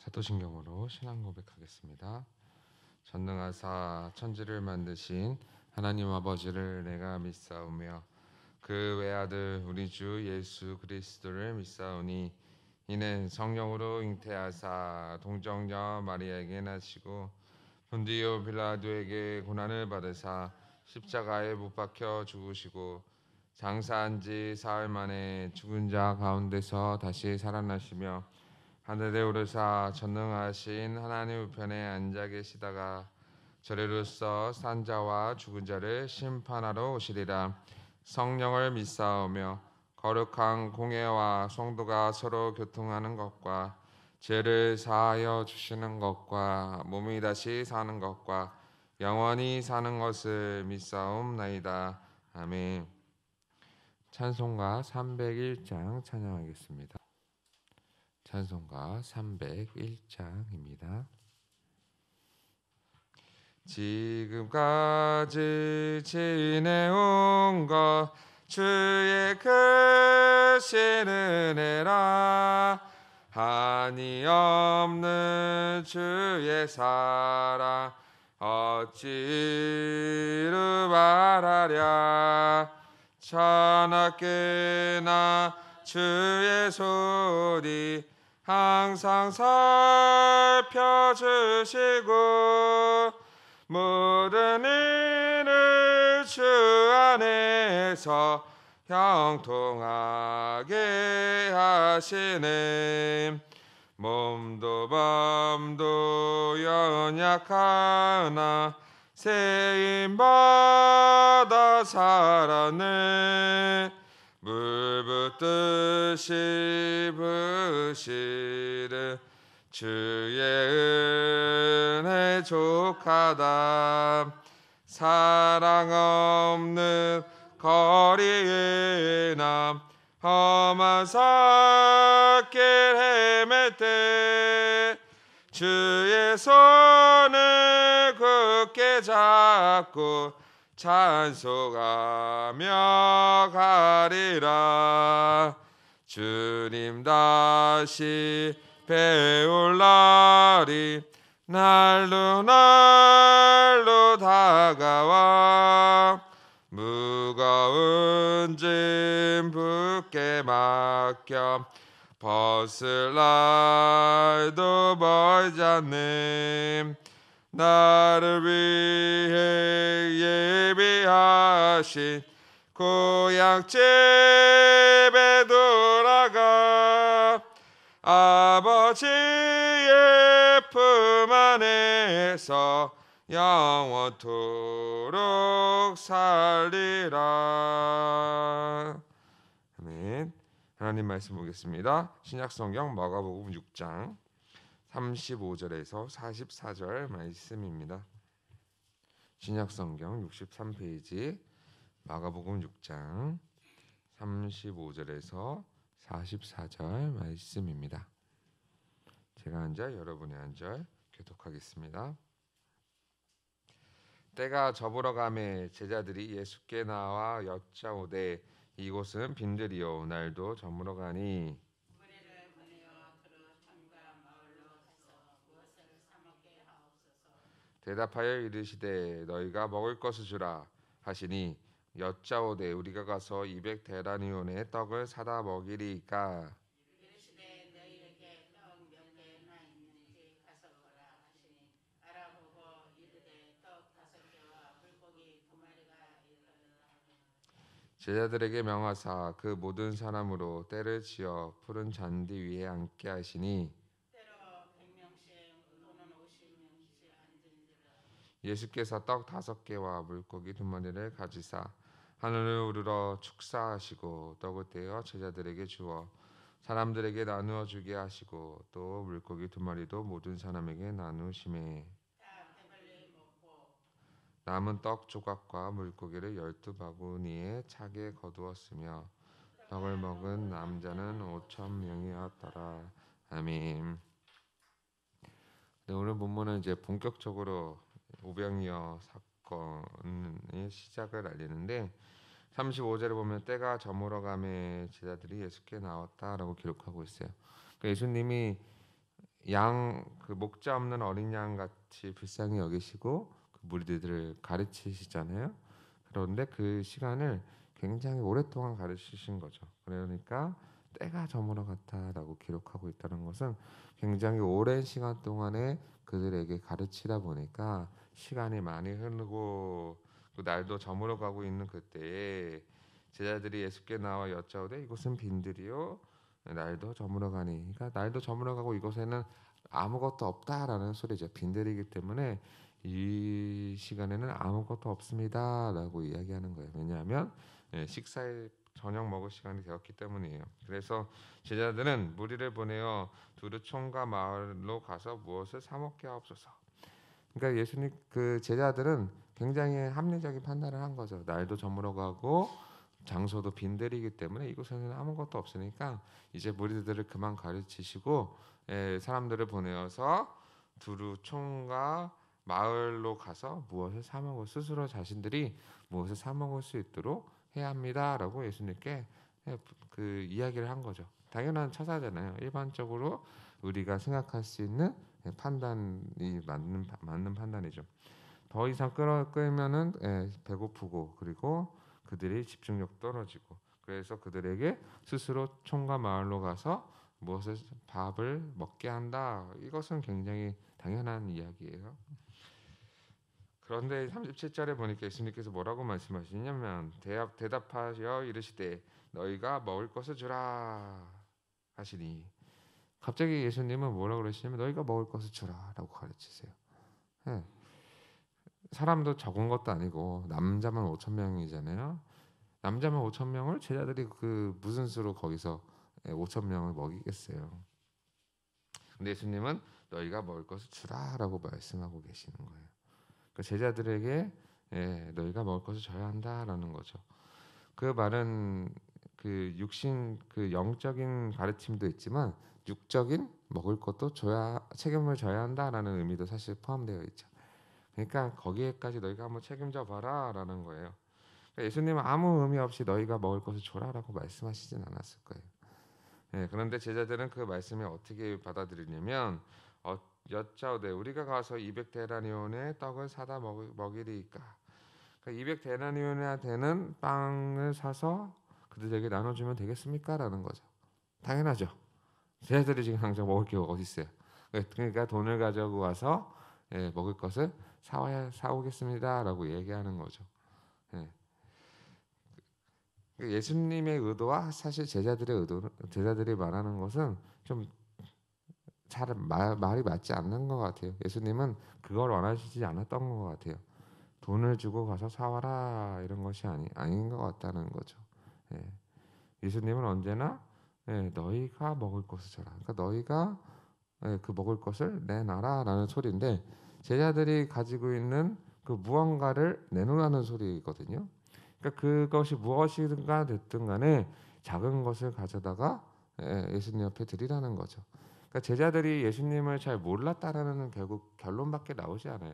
사도신경으로 신앙 고백하겠습니다. 전능하사 천지를 만드신 하나님 아버지를 내가 믿사오며 그 외아들 우리 주 예수 그리스도를 믿사오니 이는 성령으로 잉태하사 동정녀 마리아에게 나시고 본디오 빌라도에게 고난을 받으사 십자가에 못 박혀 죽으시고 장사한 지 사흘 만에 죽은 자 가운데서 다시 살아나시며 하늘에 오르사 전능하신 하나님 우편에 앉아 계시다가 저리로서 산자와 죽은 자를 심판하러 오시리라. 성령을 믿사오며 거룩한 공예와 성도가 서로 교통하는 것과 죄를 사하여 주시는 것과 몸이 다시 사는 것과 영원히 사는 것을 믿사옵나이다. 아멘. 찬송가 301장 찬양하겠습니다. 찬송가 301장입니다. 지금까지 지내온 것 주의 크신 은혜라. 한이 없는 주의 사랑 어찌 이루 말하랴. 천하께나 주의 손이 항상 살펴주시고 모든 일을 주 안에서 형통하게 하시네. 몸도 맘도 연약하나 세임받아 살았네. 물 붓듯이 부시는 주의 은혜 족하다. 사랑 없는 거리에 남 험한 살길 헤맬 때 주의 손을 굳게 잡고 찬송하며 가리라. 주님 다시 배울 날이 날로 날로 다가와 무거운 짐 붙게 맡겨 벗을 날도 멀지 않네. 나를 위해 예비하신 고향집에 돌아가 아버지의 품 안에서 영원토록 살리라. 아멘. 하나님 말씀 보겠습니다. 신약성경 마가복음 6장 35절에서 44절 말씀입니다. 신약성경 63페이지 마가복음 6장 35절에서 44절 말씀입니다. 제가 한 절 여러분이 한 절 교독하겠습니다. 때가 저물어 가매 제자들이 예수께 나와 여짜오되 이곳은 빈들이요 날도 저물어 가니 대답하여 이르시되 너희가 먹을 것을 주라 하시니 여짜오되 우리가 가서 200데나리온의 떡을 사다 먹이리이까. 이르시되 너희에게 떡 몇 개나 있는지 가서 보라 하시니 알아보고 이르되 떡 5개와 물고기 2마리가 있더라. 제자들에게 명하사 그 모든 사람으로 때를 지어 푸른 잔디 위에 앉게 하시니 때로 100명씩 또는 50명씩 앉은지라. 예수께서 떡 5개와 물고기 2마리를 가지사 하늘을 우러러 축사하시고 떡을 떼어 제자들에게 주어 사람들에게 나누어 주게 하시고 또 물고기 2마리도 모든 사람에게 나누시매 다 배불리 먹고 남은 떡 조각과 물고기를 12바구니에 차게 거두었으며 떡을 먹은 남자는 5,000명이었더라. 아멘. 네, 오늘 본문은 이제 본격적으로 오병이어 사건의 시작을 알리는데 35절에 보면 때가 저물어 가매 제자들이 예수께 나왔다라고 기록하고 있어요. 그러니까 예수님이 양 그 목자 없는 어린 양 같이 불쌍히 여기시고 그 무리들을 가르치시잖아요. 그런데 그 시간을 굉장히 오랫동안 가르치신 거죠. 그러니까 때가 저물어 갔다라고 기록하고 있다는 것은 굉장히 오랜 시간 동안에 그들에게 가르치다 보니까 시간이 많이 흐르고 그 날도 저물어 가고 있는 그때에 제자들이 예수께 나와 여짜오되 이곳은 빈들이요 날도 저물어 가니, 그러니까 날도 저물어 가고 이곳에는 아무것도 없다라는 소리죠. 빈들이기 때문에 이 시간에는 아무것도 없습니다라고 이야기하는 거예요. 왜냐하면 식사에 저녁 먹을 시간이 되었기 때문이에요. 그래서 제자들은 무리를 보내어 두루 총과 마을로 가서 무엇을 사 먹게 하옵소서. 그러니까 예수님 그 제자들은 굉장히 합리적인 판단을 한 거죠. 날도 저물어 가고 장소도 빈들이기 때문에 이곳에는 아무것도 없으니까 이제 무리들을 그만 가르치시고 사람들을 보내어서 두루 총과 마을로 가서 무엇을 사 먹을 스스로 자신들이 무엇을 사 먹을 수 있도록 해야 합니다라고 예수님께 그 이야기를 한 거죠. 당연한 처사잖아요. 일반적으로 우리가 생각할 수 있는 판단이 맞는 판단이죠. 더 이상 끌면은 배고프고 그리고 그들이 집중력 떨어지고 그래서 그들에게 스스로 총과 마을로 가서 무엇을 밥을 먹게 한다. 이것은 굉장히 당연한 이야기예요. 그런데 37절에 보니까 예수님께서 뭐라고 말씀하시냐면 대답하여 이르시되 너희가 먹을 것을 주라 하시니, 갑자기 예수님은 뭐라고 그러시냐면 너희가 먹을 것을 주라라고 가르치세요. 예. 사람도 적은 것도 아니고 남자만 5천 명이잖아요. 남자만 5천 명을 제자들이 그 무슨 수로 거기서 5천 명을 먹이겠어요. 근데 예수님은 너희가 먹을 것을 주라라고 말씀하고 계시는 거예요. 그 제자들에게 너희가 먹을 것을 줘야 한다라는 거죠. 그 말은 그 육신 그 영적인 가르침도 있지만 육적인 먹을 것도 책임을 져야 한다라는 의미도 사실 포함되어 있죠. 그러니까 거기에까지 너희가 한번 책임져 봐라라는 거예요. 그러니까 예수님은 아무 의미 없이 너희가 먹을 것을 줘라라고 말씀하시진 않았을 거예요. 그런데 제자들은 그 말씀을 어떻게 받아들이냐면 여짜오되 우리가 가서 200데나리온의 떡을 사다 먹이리이까. 그러니까 200데나리온이나 되는 빵을 사서 그들에게 나눠주면 되겠습니까? 라는 거죠. 당연하죠. 제자들이 지금 당장 먹을 게 어디 있어요. 그러니까 돈을 가지고 와서 먹을 것을 사오겠습니다라고 얘기하는 거죠. 예. 예수님의 의도와 사실 제자들이 말하는 것은 좀 잘 말이 맞지 않는 것 같아요. 예수님은 그걸 원하시지 않았던 것 같아요. 돈을 주고 가서 사와라 이런 것이 아닌 것 같다는 거죠. 예. 예수님은 언제나 너희가 먹을 것을 줘라. 그러니까 너희가 그 먹을 것을 내놔라라는 소리인데 제자들이 가지고 있는 그 무언가를 내놓으라는 소리거든요. 그러니까 그것이 무엇이든가 됐든 간에 작은 것을 가져다가 예수님 옆에 드리라는 거죠. 그러니까 제자들이 예수님을 잘 몰랐다라는 결국 결론밖에 나오지 않아요.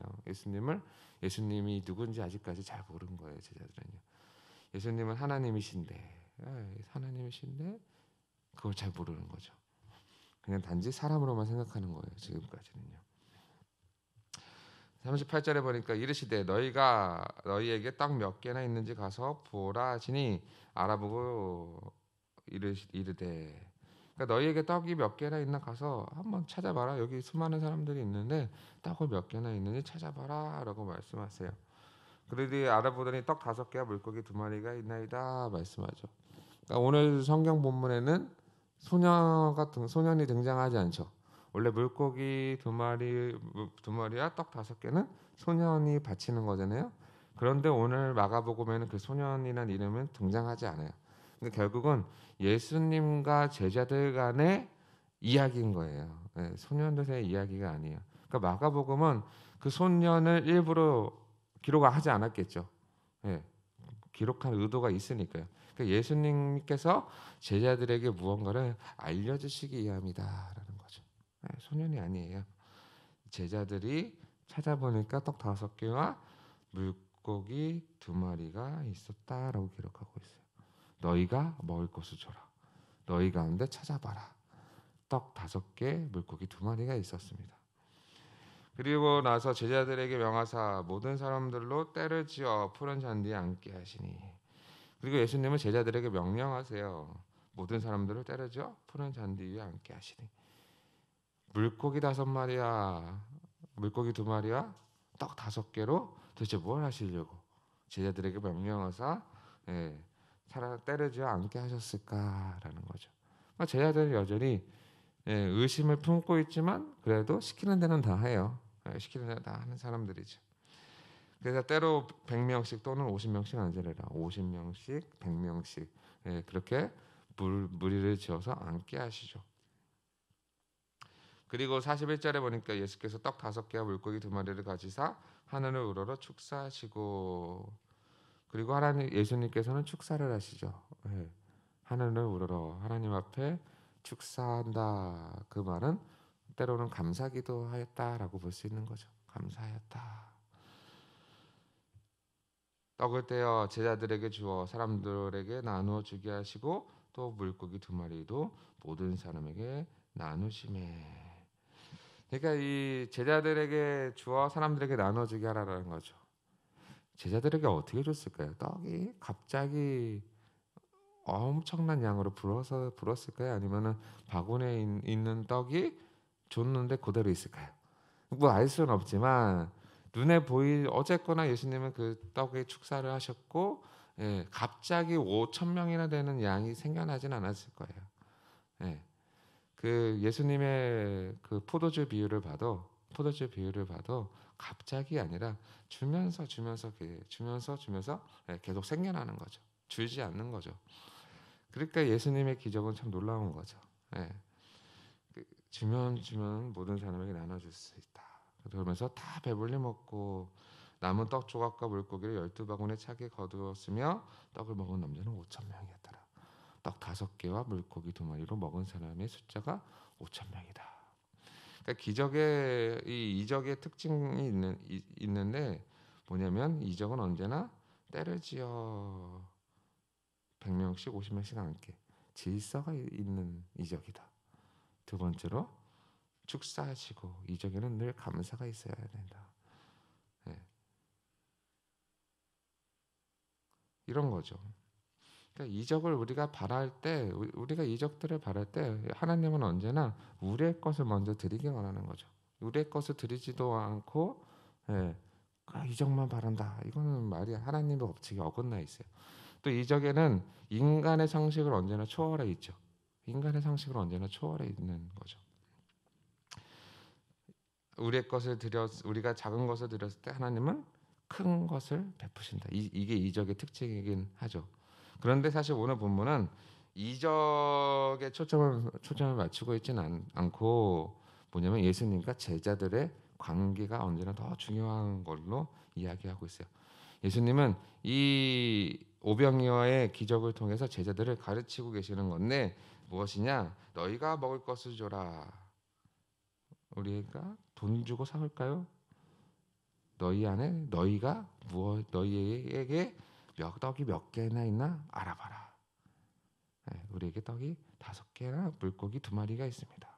예수님이 누군지 아직까지 잘 모르는 거예요. 제자들은요. 예수님은 하나님이신데 그걸 잘 모르는 거죠. 그냥 단지 사람으로만 생각하는 거예요. 지금까지는요. 38절에 보니까 이르시되 너희가 너희에게 떡 몇 개나 있는지 가서 보라 하시니 알아보고 이르되, 그러니까 너희에게 떡이 몇 개나 있나 가서 한번 찾아봐라. 여기 수많은 사람들이 있는데 떡을 몇 개나 있는지 찾아봐라 라고 말씀하세요. 그들이 알아보더니 떡 5개와 물고기 2마리가 있나이다 말씀하죠. 그러니까 오늘 성경 본문에는 소년이 등장하지 않죠. 원래 물고기 2마리와 떡 5개는 소년이 바치는 거잖아요. 그런데 오늘 마가복음에는 그 소년이라는 이름은 등장하지 않아요. 그러니까 결국은 예수님과 제자들 간의 이야기인 거예요. 소년들의 이야기가 아니에요. 그러니까 마가복음은 그 소년을 일부러 기록하지 않았겠죠. 예, 기록한 의도가 있으니까요. 그러니까 예수님께서 제자들에게 무언가를 알려주시기 위함이다라는 거죠. 소년이 아니에요. 제자들이 찾아보니까 떡 5개와 물고기 2마리가 있었다라고 기록하고 있어요. 너희가 먹을 것을 줘라. 너희 가운데 찾아봐라. 떡 5개, 물고기 2마리가 있었습니다. 그리고 나서 제자들에게 명하사 모든 사람들로 때를 지어 푸른 잔디에 앉게 하시니. 그리고 예수님은 제자들에게 명령하세요. 모든 사람들을 때를 지어 푸른 잔디 위에 앉게 하시니. 물고기 5마리야, 물고기 2마리와 떡 5개로 도대체 뭘 하시려고 제자들에게 명령하사 때를 지어 앉게 하셨을까라는 거죠. 제자들은 여전히 의심을 품고 있지만 그래도 시키는 데는 다 해요. 시키는 데는 다 하는 사람들이죠. 그래서 때로 100명씩 또는 50명씩 앉으래라. 50명씩, 100명씩 그렇게 무리를 지어서 앉게 하시죠. 그리고 41절에 보니까 예수께서 떡 5개와 물고기 2마리를 가지사 하늘을 우러러 축사하시고, 그리고 예수님께서는 축사를 하시죠. 하늘을 우러러 하나님 앞에 축사한다. 그 말은 때로는 감사기도 하였다라고 볼 수 있는 거죠. 감사하였다. 떡을 떼어 제자들에게 주어 사람들에게 나누어 주게 하시고 또 물고기 2마리도 모든 사람에게 나누시매. 그러니까 이 제자들에게 주어 사람들에게 나누어 주게 하라는 거죠. 제자들에게 어떻게 줬을까요? 떡이 갑자기 엄청난 양으로 불었을까요? 아니면은 바구니에 있는 떡이 줬는데 그대로 있을까요? 뭐 알 수는 없지만 눈에 어쨌거나 예수님은 그 떡의 축사를 하셨고, 갑자기 5천 명이나 되는 양이 생겨나진 않았을 거예요. 그 예수님의 그 포도주 비유를 봐도 갑자기 아니라 주면서 계속 생겨나는 거죠. 줄지 않는 거죠. 그러니까 예수님의 기적은 참 놀라운 거죠. 주면 모든 사람에게 나눠줄 수 있다. 그러면서 다 배불리 먹고 남은 떡 조각과 물고기를 12바구니에 차게 거두었으며 떡을 먹은 남자는 5천 명이었더라. 떡 5개와 물고기 2마리로 먹은 사람의 숫자가 5천 명이다. 그러니까 이 이적의 특징이 있는데 뭐냐면 이적은 언제나 때를 지어 100명씩 50명씩 앉게 질서가 있는 이적이다. 두 번째로 축사하시고 이적에는 늘 감사가 있어야 된다. 이런 거죠. 그러니까 이적을 우리가 이적들을 바랄 때 하나님은 언제나 우리의 것을 먼저 드리기 원하는 거죠. 우리의 것을 드리지도 않고 이적만 바란다. 이거는 말이 하나님의 법칙에 어긋나 있어요. 또 이적에는 인간의 상식을 언제나 초월해 있죠. 인간의 상식을 언제나 초월해 있는 거죠. 우리가 작은 것을 드렸을 때 하나님은 큰 것을 베푸신다. 이게 이적의 특징이긴 하죠. 그런데 사실 오늘 본문은 이적에 초점을 맞추고 있지는 않고 뭐냐면 예수님과 제자들의 관계가 언제나 더 중요한 걸로 이야기하고 있어요. 예수님은 이 오병이어의 기적을 통해서 제자들을 가르치고 계시는 건데 무엇이냐? 너희가 먹을 것을 줘라. 우리가 돈 주고 사올까요? 너희에게 떡이 몇 개나 있나 알아봐라. 우리에게 떡이 5개나 물고기 2마리가 있습니다.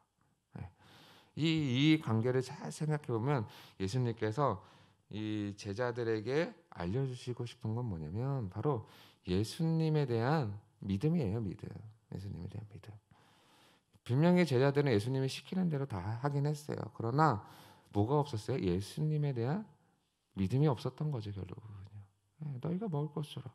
이 관계를 잘 생각해 보면 예수님께서 이 제자들에게 알려주시고 싶은 건 뭐냐면 바로 예수님에 대한 믿음이에요. 예수님에 대한 믿음. 분명히 제자들은 예수님이 시키는 대로 다 하긴 했어요. 그러나 뭐가 없었어요? 예수님에 대한 믿음이 없었던 거죠. 결국은요. 너희가 먹을 것 줘라.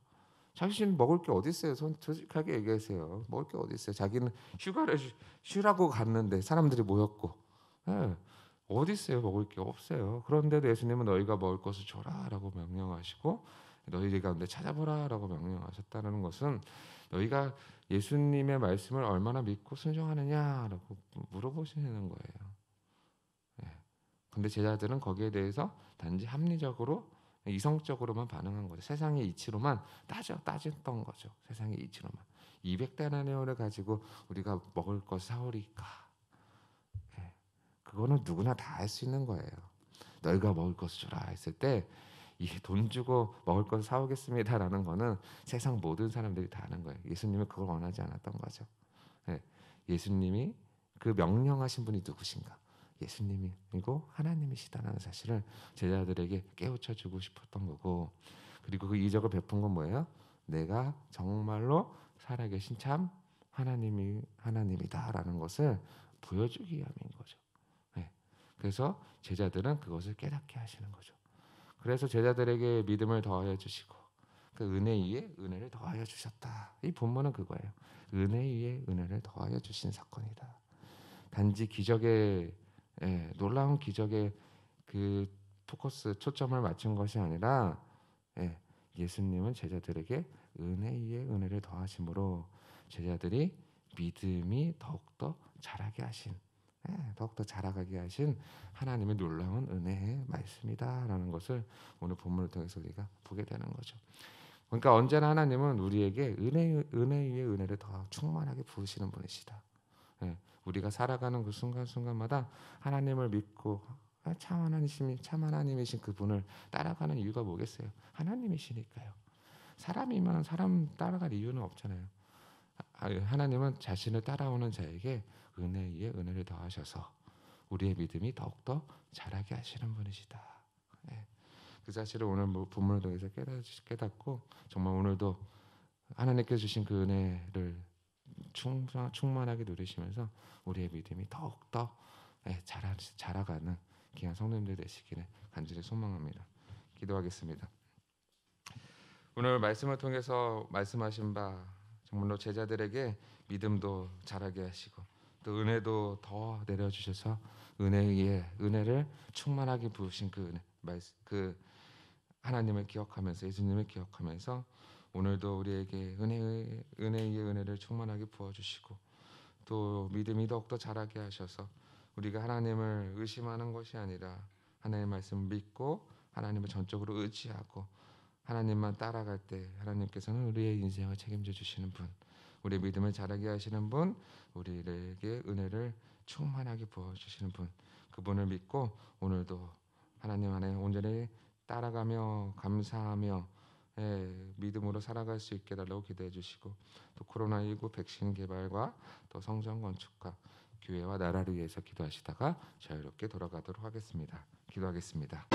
자신 먹을 게 어디 있어요? 솔직하게 얘기하세요. 먹을 게 어디 있어요? 자기는 휴가를 쉬라고 갔는데 사람들이 모였고 어디 있어요? 먹을 게 없어요. 그런데도 예수님은 너희가 먹을 것을 줘라라고 명령하시고 너희들 가운데 찾아보라라고 명령하셨다는 것은 너희가 예수님의 말씀을 얼마나 믿고 순종하느냐라고 물어보시는 거예요. 근데 제자들은 거기에 대해서 단지 합리적으로 이성적으로만 반응한 거죠. 세상의 이치로만 따졌던 거죠. 세상의 이치로만. 200데나리온을 가지고 우리가 먹을 것 사오리까. 그거는 누구나 다 할 수 있는 거예요. 너희가 먹을 것을 주라 했을 때 이 돈 주고 먹을 것을 사오겠습니다라는 거는 세상 모든 사람들이 다 하는 거예요. 예수님은 그걸 원하지 않았던 거죠. 예수님이 그 명령하신 분이 누구신가? 예수님이고 하나님이시다라는 사실을 제자들에게 깨우쳐주고 싶었던 거고, 그리고 그 이적을 베푼 건 뭐예요? 내가 정말로 살아계신 참 하나님이다라는 것을 보여주기 위함인 거죠. 네. 그래서 제자들은 그것을 깨닫게 하시는 거죠. 그래서 제자들에게 믿음을 더하여 주시고 그 은혜 위에 은혜를 더하여 주셨다. 이 본문은 그거예요. 은혜 위에 은혜를 더하여 주신 사건이다. 단지 기적의 놀라운 기적의 그 포커스 초점을 맞춘 것이 아니라 예수님은 제자들에게 은혜 위에 은혜를 더하심으로 제자들이 믿음이 더욱더 자라게 하신 더욱더 자라가게 하신 하나님의 놀라운 은혜의 말씀이다라는 것을 오늘 본문을 통해서 우리가 보게 되는 거죠. 그러니까 언제나 하나님은 우리에게 은혜 위에 은혜를 더 충만하게 부으시는 분이시다. 우리가 살아가는 그 순간순간마다 하나님을 믿고 참 하나님이신 그분을 따라가는 이유가 뭐겠어요? 하나님이시니까요. 사람이면 사람 따라갈 이유는 없잖아요. 하나님은 자신을 따라오는 자에게 은혜 위에 은혜를 더하셔서 우리의 믿음이 더욱더 자라게 하시는 분이시다. 그 사실을 오늘 본문을 통해서 깨닫고 정말 오늘도 하나님께 주신 그 은혜를 충만하게 누리시면서 우리의 믿음이 더욱더 자라가는 귀한 성도님들 되시기를 간절히 소망합니다. 기도하겠습니다. 오늘 말씀을 통해서 말씀하신 바 정말로 제자들에게 믿음도 자라게 하시고 또 은혜도 더 내려주셔서 은혜 위에 은혜를 충만하게 부으신 그 하나님을 기억하면서 예수님을 기억하면서 오늘도 우리에게 은혜 위에 은혜를 충만하게 부어주시고 또 믿음이 더욱더 자라게 하셔서 우리가 하나님을 의심하는 것이 아니라 하나님의 말씀을 믿고 하나님을 전적으로 의지하고 하나님만 따라갈 때 하나님께서는 우리의 인생을 책임져 주시는 분, 우리의 믿음을 자라게 하시는 분, 우리에게 은혜를 충만하게 부어주시는 분, 그분을 믿고 오늘도 하나님 안에 온전히 따라가며 감사하며 믿음으로 살아갈 수 있게 달라고 기도해 주시고 또 코로나19 백신 개발과 또 성전 건축과 교회와 나라를 위해서 기도하시다가 자유롭게 돌아가도록 하겠습니다. 기도하겠습니다.